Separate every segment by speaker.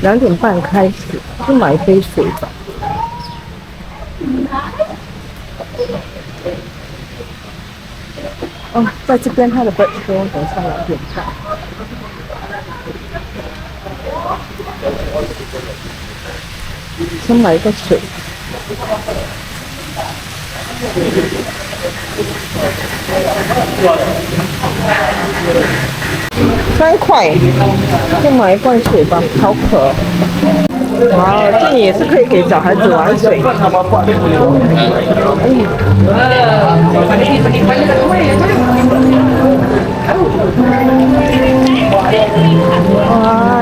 Speaker 1: 2点半开始，去买一杯水吧。哦，在这边它的 break 不用等上2点半。先买一个水。3块，就买一罐水吧，好渴。哇，这里也是可以给小孩子玩水。哇，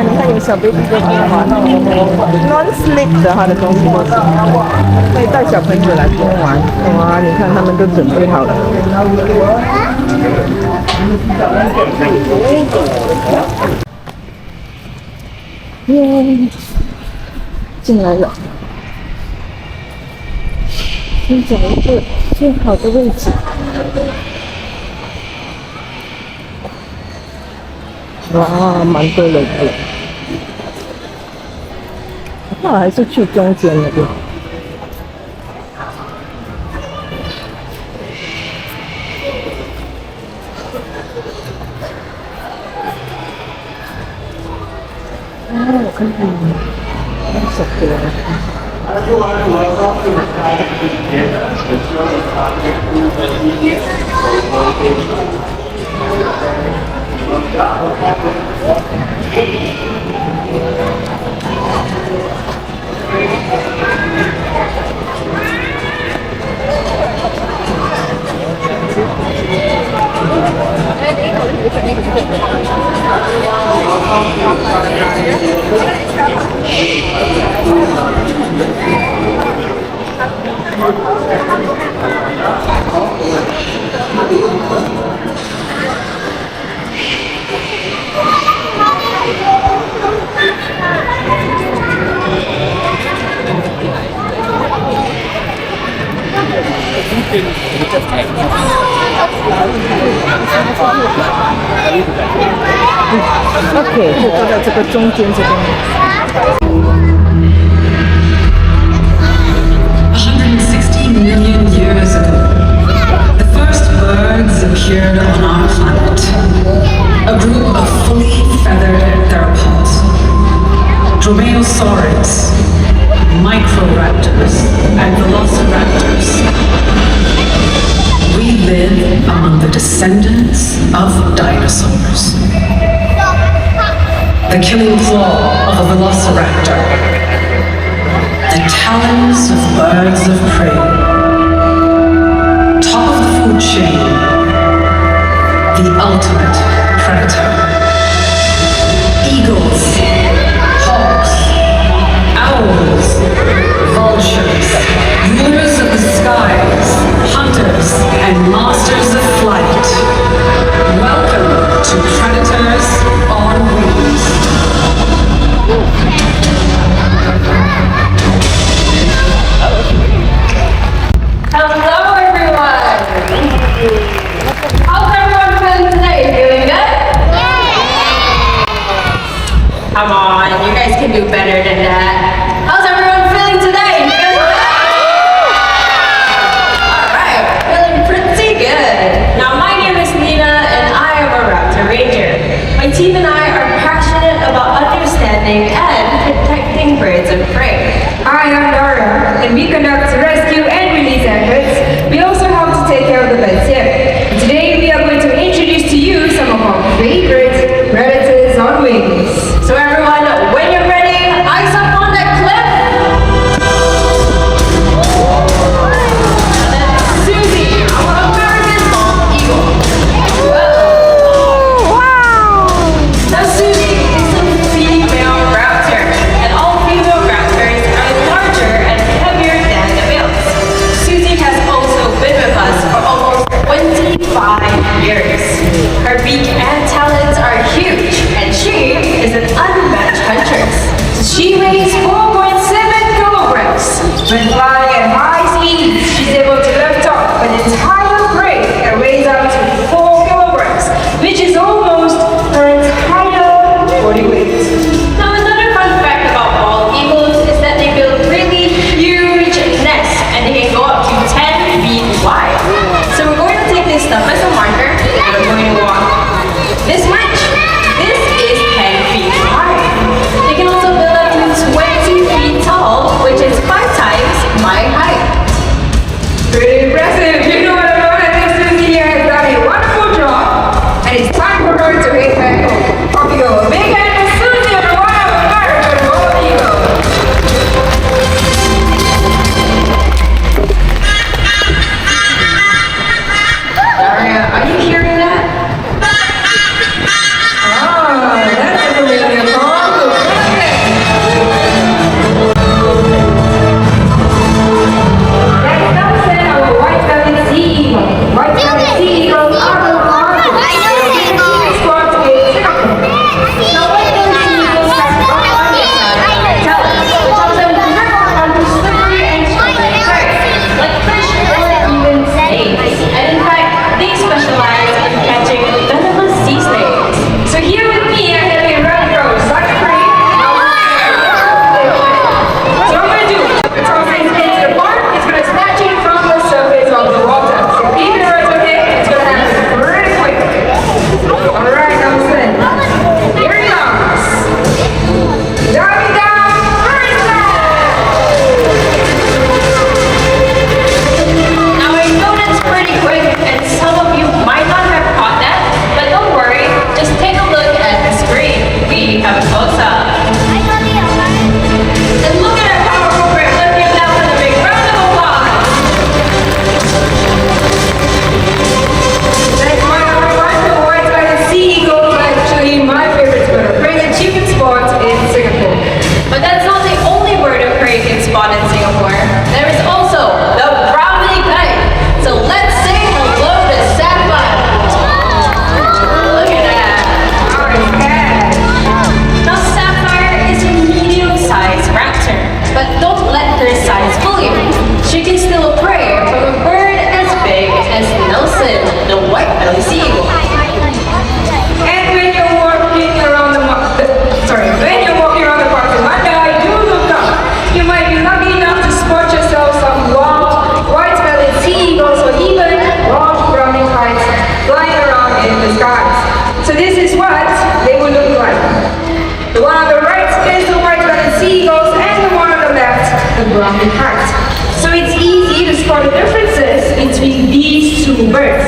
Speaker 1: 你看有小 baby 在玩，non-slip 的它的东西都是，可以带小朋友来边玩。哇，你看他们都准备好了。耶，进来了，先找一个最好的位置。哇，蛮多人的。那我还是去中间那边。我看看手机了。OK， 就坐在这个中间这边。
Speaker 2: 160 million years ago, the first birds appeared on our planet. A group of fully feathered theropods, dromaeosaurids, microraptors, and velociraptors. We live among the descendants of dinosaurs. The killing claw of a velociraptor, the talons of birds of prey, top of the food chain, the ultimate predator. Eagles, hawks, owls, vultures, rulers of the skies, hunters, and masters of flight. Welcome to Predators on Wings.
Speaker 3: Hello everyone! How's everyone feeling today? Feeling good? Yeah! Come on, you guys can do better than that. How's everyone feeling today? Feeling good? Alright, feeling pretty good. Now my name is Nina and I am a Raptor Ranger. My team and I are passionate about understanding and protecting birds of prey.
Speaker 4: I am Nara, and we conduct rescue and release efforts. We also have to take care of the birds here. Today we are going to introduce to you some of our favorite predators on wings.
Speaker 3: So everyone, when you're ready, eyes up on that cliff. And then Susie, our American bald eagle. Whoa. Wow! Now Susie is a female raptor, and all female raptors are larger and heavier than the males. Susie has also been with us for almost 25 years. Her beak and talons are huge, and she is an unmatched huntress. She weighs 4.7 kilograms.
Speaker 4: When flying at high speeds, she's able to lift up an entire prey and weighs up to 4 kilograms, which is almost her entire body weight.
Speaker 3: Now another fun fact
Speaker 4: around the kite. So it's easy to spot the differences between these two birds.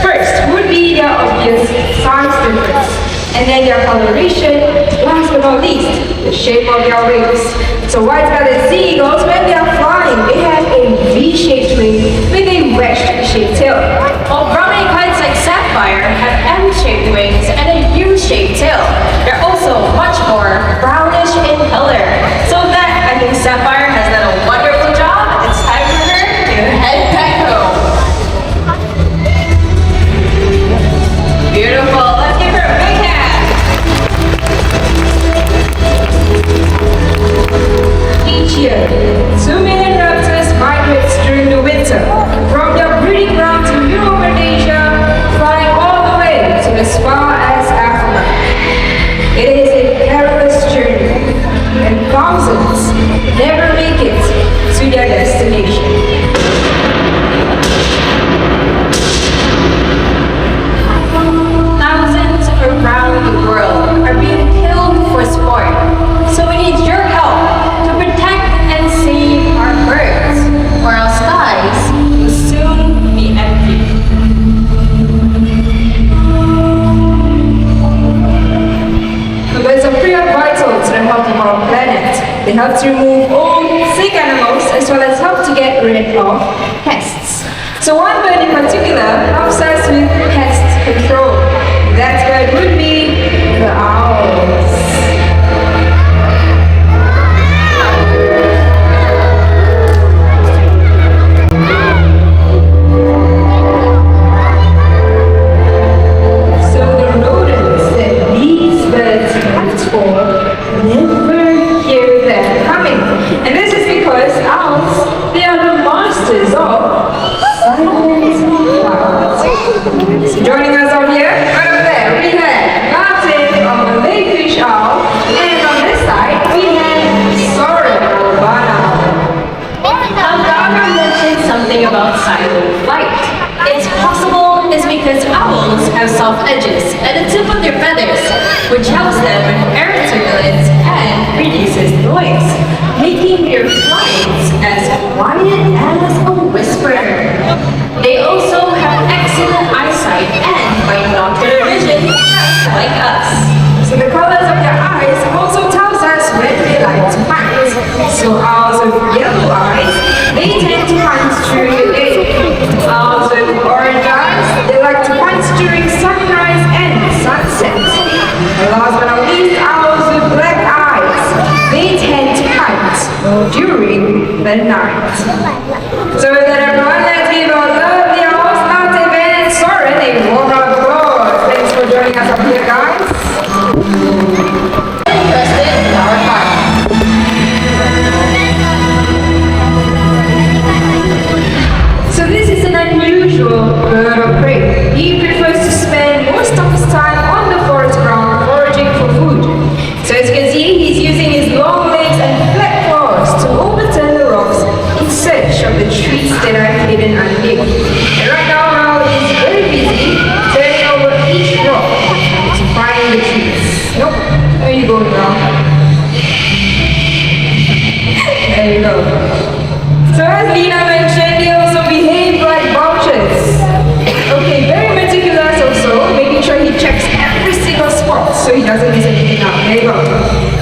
Speaker 4: First would be their obvious size difference, and then their coloration. Last but not least, the shape of their wings. So white-bellied sea eagles, when they are flying, they have a V-shaped wing with a wedge-shaped tail.
Speaker 3: While brownie kites like sapphire have M-shaped wings and a U-shaped tail. They're also much more brownish in color. So that I think Sapphire has done a wonderful job. It's time for her to head back home. Beautiful. Let's give her a big hand.
Speaker 4: Each year, 2 million raptors migrate during the winter from their breeding ground to Europe and Asia, flying all the way to as far as Africa. It is a perilous journey, and thousands never make it to their destination.
Speaker 3: Thousands around the world are being killed for sport. So we need your help to protect and save our birds, or our skies will soon be empty.
Speaker 4: The birds are pretty vital to the health of our planet. They help to remove all sick animals as well as help to get rid of pests. So one bird in particular helps us with pest control. That bird would be the owls. So the rodents that these birds hunt for never hear them coming. And this is because owls, they are the masters of silent flight. So joining us out here, right over there, we have Martin, a Malay fish owl, and on this side, we have Soren, a barn owl.
Speaker 3: Gaga mentioned something about silent flight. It's possible is because owls have soft edges at the tip of their feathers, which helps them in air turbulence and reduces noise, making their flights as quiet as a whisper. They also have excellent eyesight and binocular vision, just like us.
Speaker 4: So the colors of their eyes also tells us when they like to hunt. So owls with yellow eyes, they tend to hunt during the day. Owls with orange eyes, they like to hunt during sunrise and sunset. And last but not least, owls with black eyes, they tend to hunt during the night. So with that everyone, let's give our lovely owls, Martin and Soren, a warm round of applause. Thanks for joining us up here, guys.
Speaker 3: Interested in our farm.
Speaker 4: So this is an unusual bird of prey. He prefers to spend most of his time on the forest ground foraging for food. So as you can see, he's using his long legs and flat claws to overturn the rocks in search of the trees that are hidden underneath. And right now, Raul is very busy turning over each rock to find the trees. Nope, there you go, Raul. There you go. So as Lina mentioned, they also behave like vultures. Okay, very meticulous also, making sure he checks every single spot so he doesn't miss anything out. There you go.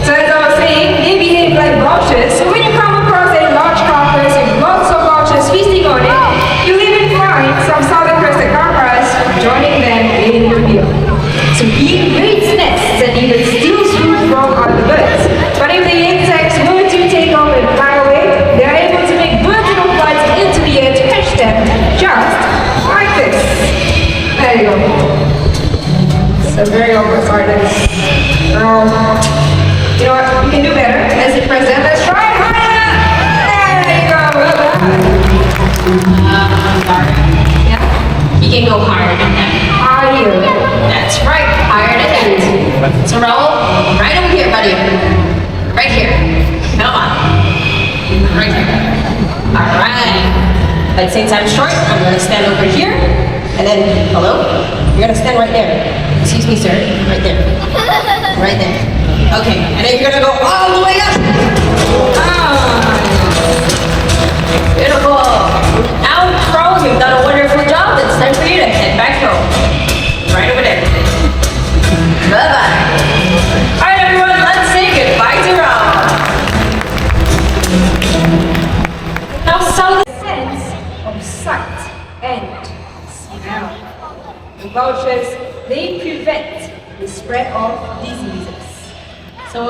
Speaker 4: So as I was saying, they behave like vultures. So when you come across a large carcass with lots of vultures feasting on it, you'll even find some southern crested carcass joining them in the meal. So he invades nests and even steals food from other birds. But if the insects were to take off and fly away, they are able to make vertical flights into the air to catch them, just like this. There you go. So very awkward silence. You know what? We can do better. As the president, let's try harder. There you go. Well done. Yeah.
Speaker 3: You can go higher than that.
Speaker 4: Higher.
Speaker 3: That's right, higher than that. So Raul, right over here, buddy. Right here. Come on. Right here. Alright. But since I'm short, I'm gonna stand over here. And then, hello? You're gonna stand right there. Excuse me, sir. Right there. Right there. Okay, and then you're gonna go all the way up. Ah.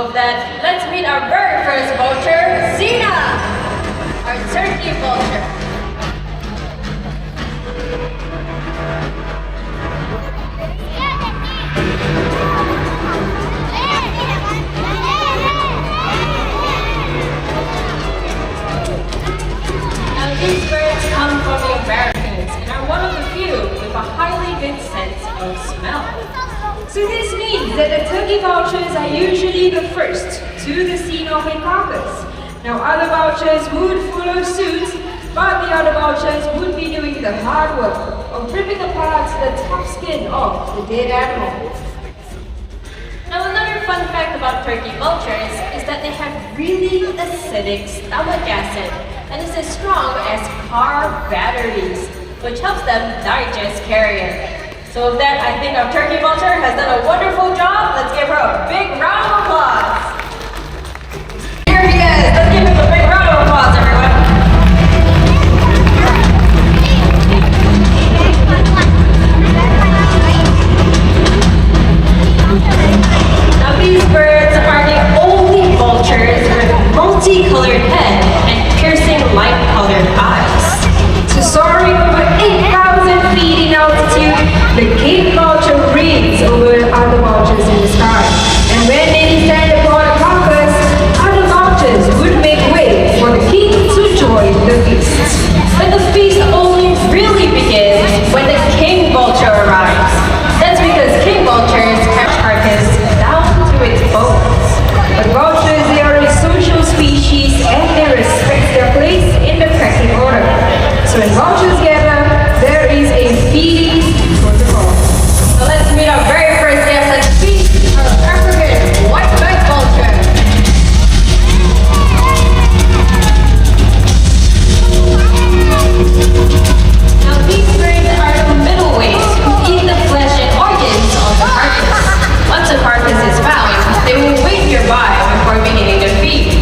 Speaker 3: So that, let's meet our very first vulture, Zena, our turkey vulture. Now these birds come from the Americas and are one of the few with a highly good sense of smell.
Speaker 4: So this means that the turkey vultures are usually the first to the scene of a carcass. Now other vultures would follow suit, but the other vultures would be doing the hard work of ripping apart the tough skin of the dead animal.
Speaker 3: Now another fun fact about turkey vultures is that they have really acidic stomach acid and is as strong as car batteries, which helps them digest carrion. So with that, I think our turkey vulture has done a wonderful job. Let's give her a big round of applause. Here he is. Let's give him a big round of applause, everyone. Now these birds are the only vultures with multicolored head and piercing light-colored eyes.
Speaker 4: So soaring over 8,000 feet in altitude, the king vulture reigns over other vultures in the sky. And when they descend upon a carcass, other vultures would make way for the king to join the feast.
Speaker 3: But the feast only really begins when the king vulture arrives. That's because king vultures have carcass down to its bones.
Speaker 4: But vultures, they are a social species and they respect their place in the pecking order. So when vultures gather, there is a feeding protocol.
Speaker 3: So let's meet our very first guest at the feast, our African white-backed vulture. Now these birds are the middleweights who eat the flesh and organs of the carcass. Once a carcass is found, they will wait nearby before beginning to feed.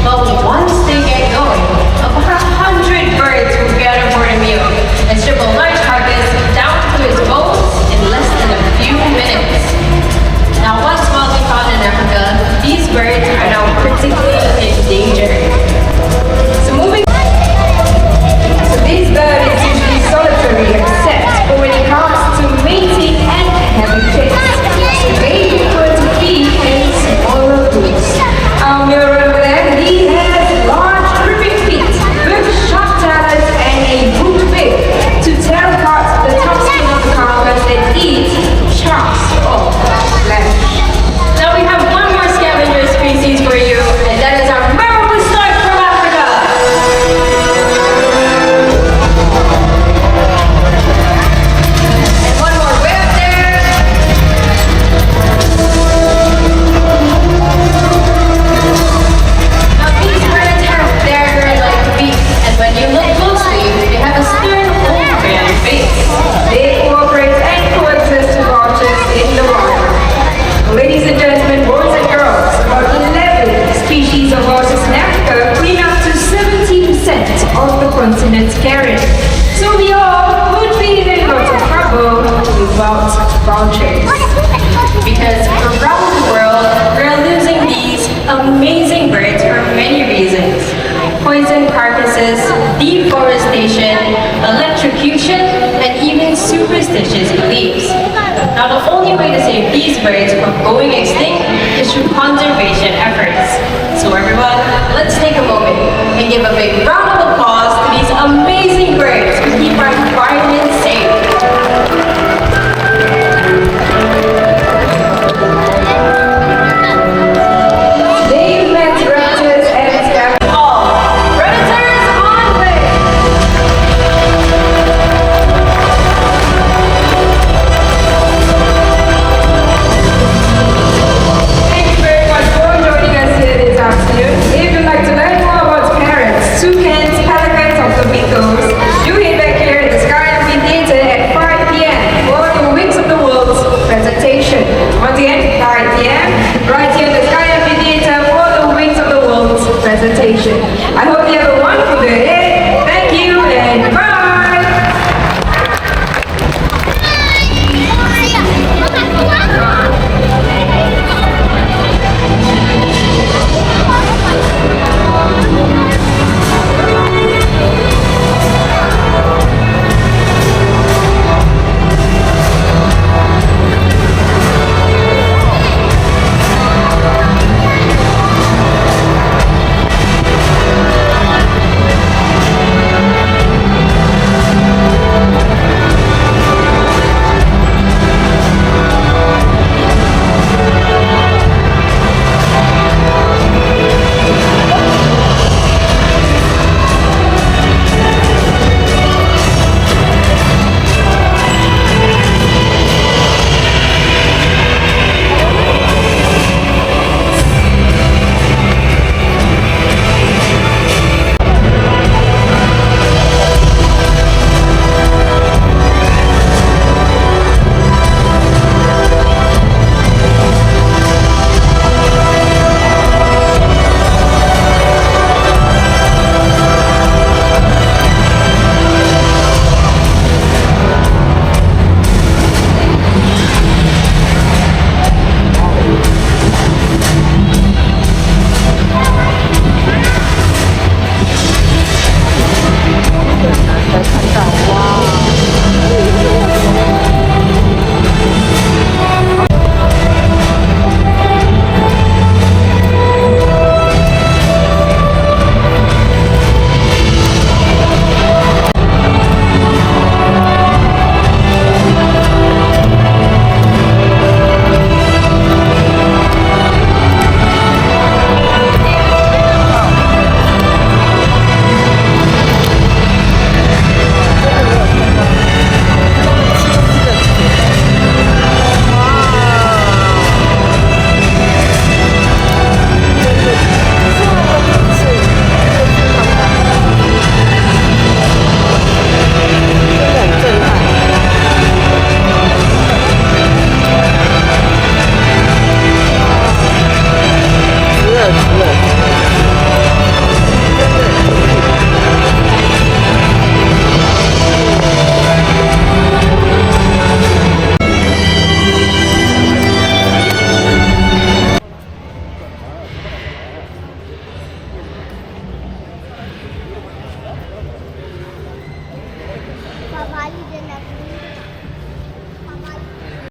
Speaker 3: But once they get going, about 100 birds will gather for the meal and strip a large carcass down to its bones in less than a few minutes. Now once wildly found in Africa, these birds are now critically endangered. So moving
Speaker 4: So this bird is usually solitary except for when it comes to mating and having chicks. So they prefer to feed in smaller groups. Our mirror over there, he has large dripping feet with sharp talons and a good beak to tear apart the top skin of the carcass and eat chunks of flesh.
Speaker 3: Now we have one more scavenger species for you, and that is our marvelous stork from Africa. And one more way up there. Now these birds have dagger-like beaks, and when you look closely, they have a stern old-man face.
Speaker 4: They cooperate and coexist with vultures in the wild. Ladies and gentlemen, boys and girls, about 11 species of vultures in Africa clean up to 70% of the continent's carrion. So we all would be in a lot of trouble without vultures.
Speaker 3: Because around the world, we're losing these amazing birds for many reasons. Poison carcasses, deforestation, electrocution, and even superstitious beliefs. Now the only way to save these birds from going extinct is through conservation efforts. So everyone, let's take a moment and give a big round of applause to these amazing birds who keep our environment safe.
Speaker 4: They met raptors and scavengers.
Speaker 3: All predators on way!
Speaker 4: Thank you very much for joining us here this afternoon. If you'd like to learn more about parrots, toucans, pelicans, or flamingos, do head back here at the Sky Amphitheatre at 5 p.m. for the Wings of the World presentation. Once again, 5 p.m. right here at the Sky Amphitheatre for the Wings of the World presentation. I hope you have